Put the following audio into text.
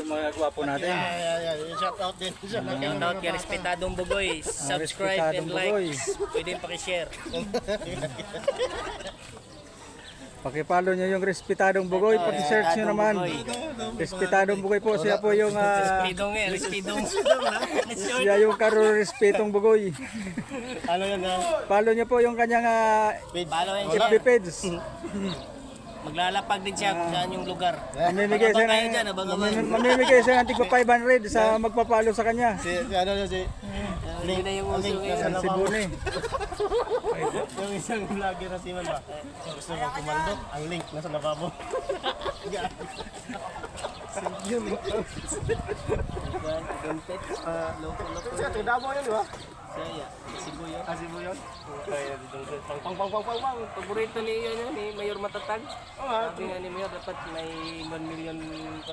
yung mga gwapo natin. Shout out din. Shout out kay Respetadong Bugoy. Subscribe and Respetadong Bugoy. like. Pwede pakishare. Pakipalo nyo yung Respetadong Bugoy, paki-search nyo naman. Respetadong Bugoy po, siya po yung Respidong eh. Respidong. siya yung karo-respetong Bugoy. Ano yan na? Follow nyo po yung kanyang Follow and FB share. page. Maglalapag din siya kung saan yung lugar. Mamimigay siya Abang kayo dyan, abang abang. mamimigay siya ng tigpa 500 sa magpapalo sa kanya. Si ano yun, si Hindi na yung uso Link ngayon. nasa Si Buni. yung isang vlogger na si Man ba? Gusto mo kumando, ang link nasa lababo. Loko-loko. Siya, Tidamo yun, di ba? Saya. Cebu yun. Asibo yun? Kaya dito, pang. Paborito ni, ni Mayor Matatag. Oo nga. Sabi nga ni Mayor, dapat may 1 million